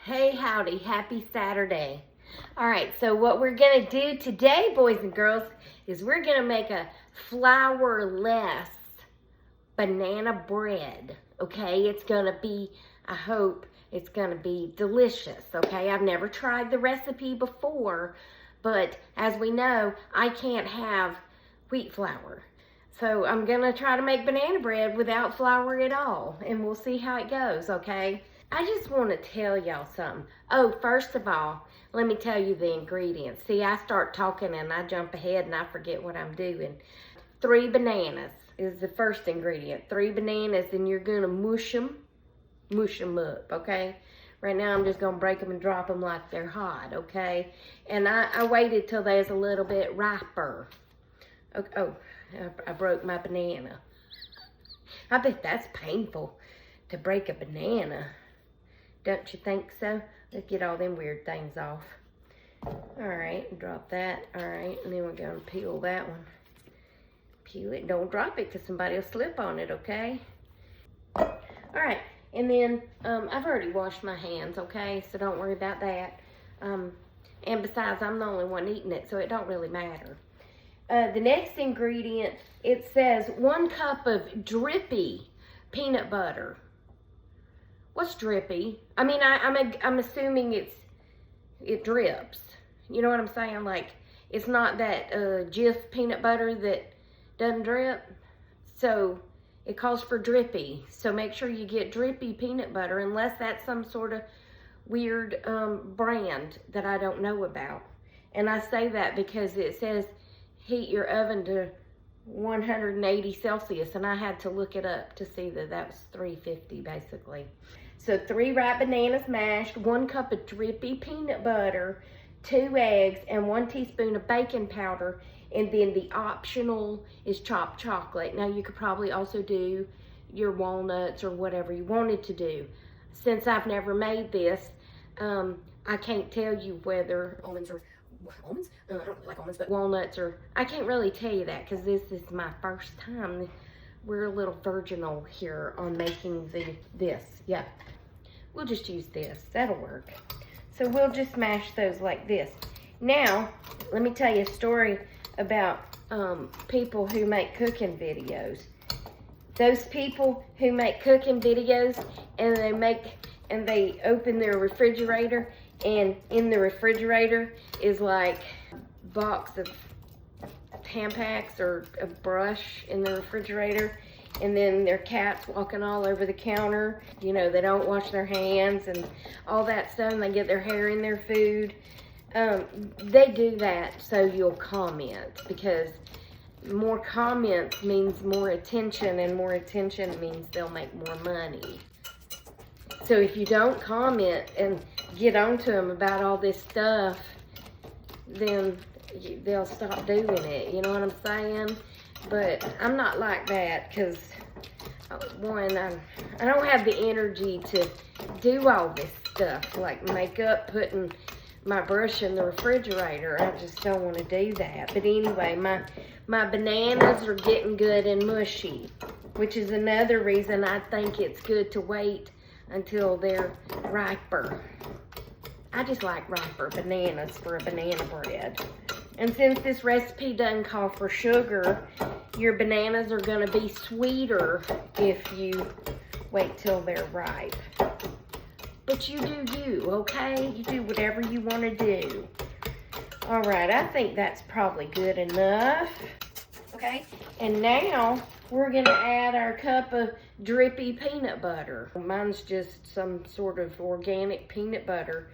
Hey, howdy, happy Saturday. All right, so what we're gonna do today, boys and girls, is we're gonna make a flourless banana bread, okay? It's gonna be, I hope, it's gonna be delicious, okay? I've never tried the recipe before, but as we know, I can't have wheat flour. So I'm gonna try to make banana bread without flour at all, and we'll see how it goes, okay? I just want to tell y'all something. Oh, first of all, let me tell you the ingredients. See, I start talking and I jump ahead and I forget what I'm doing. 3 bananas is the first ingredient. 3 bananas, and you're going to mush them up, okay? Right now I'm just going to break them and drop them like they're hot, okay? And I waited till they was a little bit riper. Okay, oh, I broke my banana. I bet that's painful to break a banana. Don't you think so? Let's get all them weird things off. All right, drop that. All right, and then we're gonna peel that one. Peel it, don't drop it because somebody will slip on it, okay? All right, and then I've already washed my hands, okay? So don't worry about that. And besides, I'm the only one eating it, so it don't really matter. The next ingredient, it says 1 cup of drippy peanut butter. What's drippy? I mean, I'm assuming it drips. You know what I'm saying? Like, it's not that Jif peanut butter that doesn't drip. So it calls for drippy. So make sure you get drippy peanut butter, unless that's some sort of weird brand that I don't know about. And I say that because it says heat your oven to 180 Celsius, and I had to look it up to see that that was 350 basically. So 3 ripe bananas mashed, 1 cup of drippy peanut butter, 2 eggs, and 1 teaspoon of baking powder, and then the optional is chopped chocolate. Now you could probably also do your walnuts or whatever you wanted to do. Since I've never made this, I can't tell you whether almonds or almonds? I don't really like almonds, but walnuts, or I can't really tell you that because this is my first time. We're a little virginal here on making this. Yeah, we'll just use this. That'll work. So we'll just mash those like this. Now, let me tell you a story about people who make cooking videos. Those people who make cooking videos and they open their refrigerator, and in the refrigerator is like a box of Tampax or a brush in the refrigerator, and then their cat's walking all over the counter. You know, they don't wash their hands and all that stuff, and they get their hair in their food. They do that so you'll comment, because more comments means more attention, and more attention means they'll make more money. So if you don't comment and get onto them about all this stuff, then they'll stop doing it. You know what I'm saying? But I'm not like that, because one, I don't have the energy to do all this stuff, like makeup, putting my brush in the refrigerator. I just don't want to do that. But anyway, my bananas are getting good and mushy, which is another reason I think it's good to wait until they're riper. I just like riper bananas for a banana bread. And since this recipe doesn't call for sugar, your bananas are going to be sweeter if you wait till they're ripe. But you do you, okay? You do whatever you want to do. All right, I think that's probably good enough. Okay, and now we're going to add our cup of drippy peanut butter. Mine's just some sort of organic peanut butter,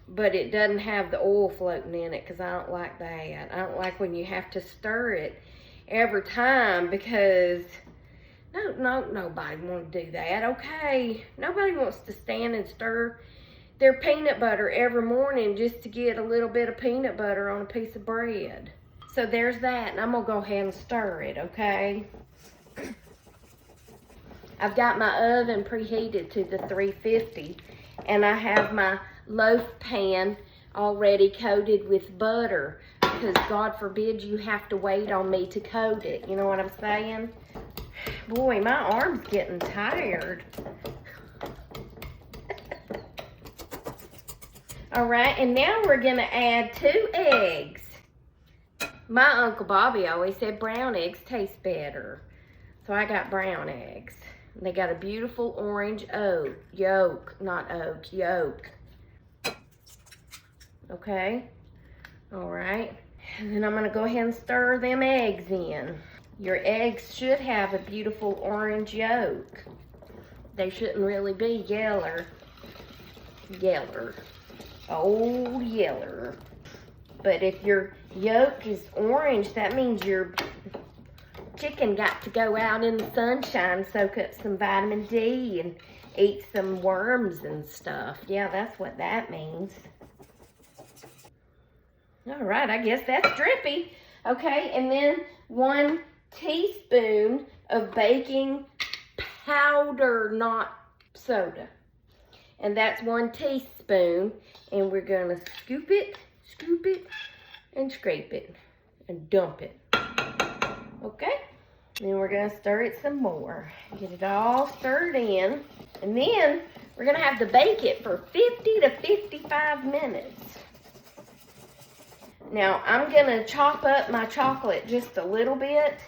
but it doesn't have the oil floating in it, because I don't like that. I don't like when you have to stir it every time, because nobody wants to do that, okay? Nobody wants to stand and stir their peanut butter every morning just to get a little bit of peanut butter on a piece of bread. So there's that, and I'm gonna go ahead and stir it, okay? I've got my oven preheated to the 350, and I have my loaf pan already coated with butter, because God forbid you have to wait on me to coat it. You know what I'm saying? Boy, my arm's getting tired. All right, and now we're gonna add 2 eggs. My Uncle Bobby always said brown eggs taste better. So I got brown eggs. They got a beautiful orange yolk. Okay, all right. And then I'm gonna go ahead and stir them eggs in. Your eggs should have a beautiful orange yolk. They shouldn't really be yeller. Oh, yeller. But if your yolk is orange, that means your chicken got to go out in the sunshine, soak up some vitamin D and eat some worms and stuff. Yeah, that's what that means. All right, I guess that's drippy. Okay, and then 1 teaspoon of baking powder, not soda. And that's 1 teaspoon. And we're gonna scoop it, and scrape it, and dump it. Okay? Then we're gonna stir it some more. Get it all stirred in. And then we're gonna have to bake it for 50 to 55 minutes. Now, I'm gonna chop up my chocolate just a little bit.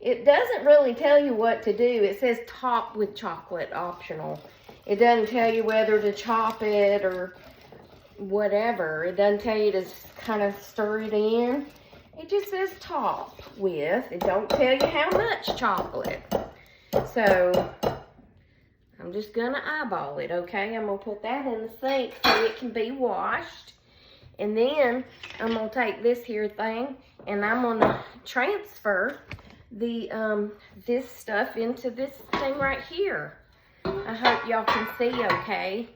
It doesn't really tell you what to do. It says top with chocolate, optional. It doesn't tell you whether to chop it or whatever. It doesn't tell you to kind of stir it in. It just says top with. It don't tell you how much chocolate. So, I'm just gonna eyeball it, okay? I'm gonna put that in the sink so it can be washed. And then I'm gonna take this here thing and I'm gonna transfer the this stuff into this thing right here. I hope y'all can see okay.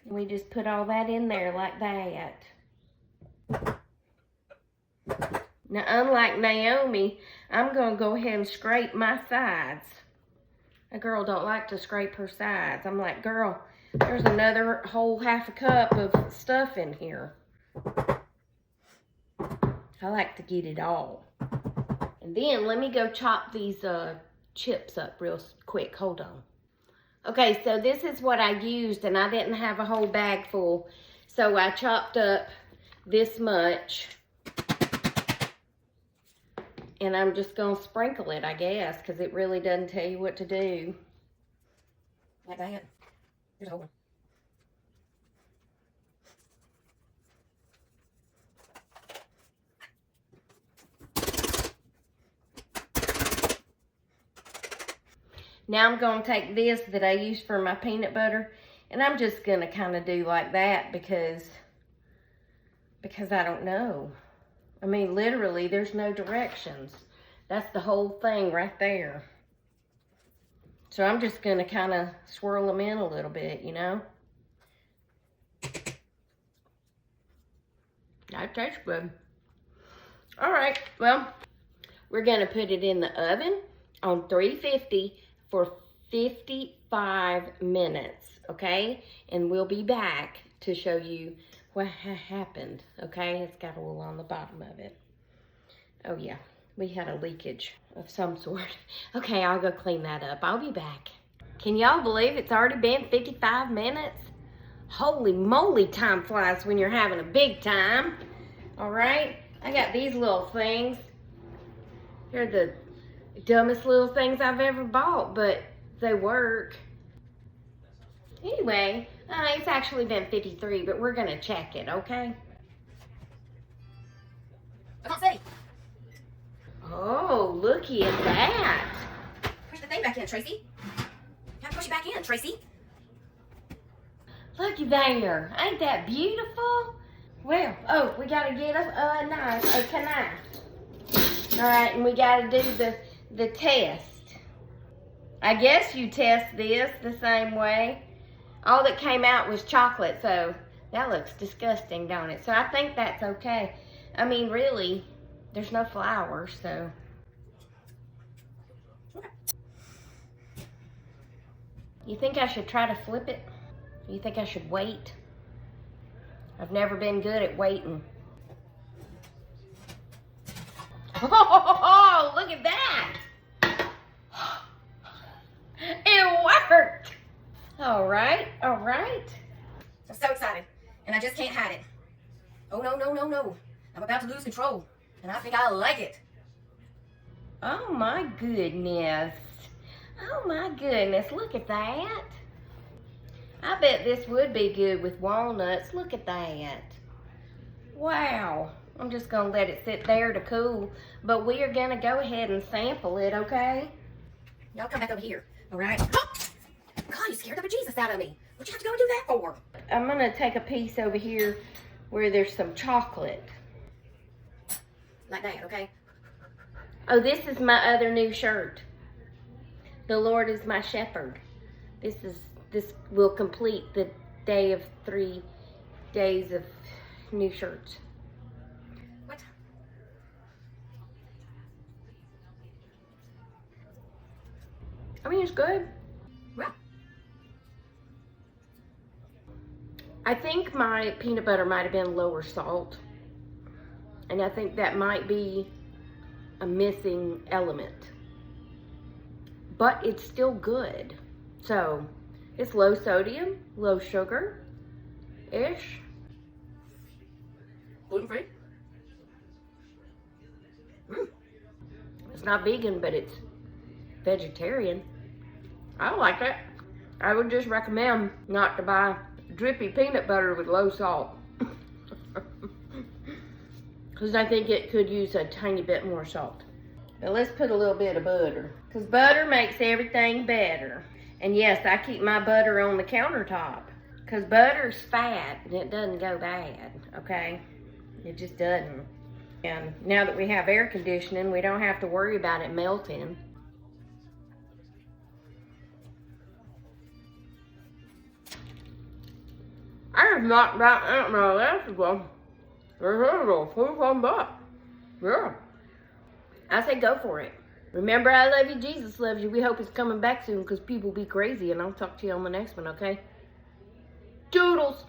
We just put all that in there like that. Now, unlike Naomi, I'm gonna go ahead and scrape my sides. A girl don't like to scrape her sides. I'm like, girl, there's another whole half a cup of stuff in here. I like to get it all. And then let me go chop these chips up real quick. Hold on. Okay, so this is what I used, and I didn't have a whole bag full. So I chopped up this much. And I'm just going to sprinkle it, I guess, because it really doesn't tell you what to do. Like that. Here's a whole one. Now I'm going to take this that I use for my peanut butter, and I'm just going to kind of do like that because I don't know. I mean, literally, there's no directions. That's the whole thing right there. So I'm just going to kind of swirl them in a little bit, you know. That tastes good. All right, well, we're going to put it in the oven on 350 for 55 minutes, okay? And we'll be back to show you what happened, okay? It's got oil on the bottom of it. Oh, yeah, we had a leakage of some sort. Okay, I'll go clean that up. I'll be back. Can y'all believe it's already been 55 minutes? Holy moly, time flies when you're having a big time. All right, I got these little things. They're the dumbest little things I've ever bought, but they work. Anyway, it's actually been 53, but we're gonna check it, okay? I can't see. Oh, looky at that. Push the thing back in, Tracy. You have to push it back in, Tracy. Looky there. Ain't that beautiful? Well, oh, we gotta get a knife, a knife. All right, and we gotta do the test. I guess you test this the same way. All that came out was chocolate, so that looks disgusting, don't it? So I think that's okay. I mean, really, there's no flour, so. You think I should try to flip it? You think I should wait? I've never been good at waiting. Oh, look at that! It worked! All right, all right. I'm so excited. And I just can't hide it. Oh, no, no, no, no. I'm about to lose control. And I think I like it. Oh my goodness. Oh my goodness, look at that. I bet this would be good with walnuts. Look at that. Wow. I'm just gonna let it sit there to cool, but we are gonna go ahead and sample it, okay? Y'all come back over here, all right? Oh! God, you scared the bejesus out of me. What'd you have to go and do that for? I'm gonna take a piece over here where there's some chocolate. Like that, okay? Oh, this is my other new shirt. The Lord is my shepherd. This will complete the day of 3 days of new shirts. What? I mean, it's good. Well, I think my peanut butter might have been lower salt. And I think that might be a missing element. But it's still good. So, it's low sodium, low sugar-ish. gluten-free? It's not vegan, but it's vegetarian. I like it. I would just recommend not to buy drippy peanut butter with low salt. Because I think it could use a tiny bit more salt. But let's put a little bit of butter. Because butter makes everything better. And yes, I keep my butter on the countertop. Because butter's fat and it doesn't go bad, okay? It just doesn't. And now that we have air conditioning, we don't have to worry about it melting. I just knocked that out my elastigirl. Who's on that? Yeah. I say go for it. Remember, I love you, Jesus loves you. We hope it's coming back soon because people be crazy. And I'll talk to you on the next one, okay? Doodles.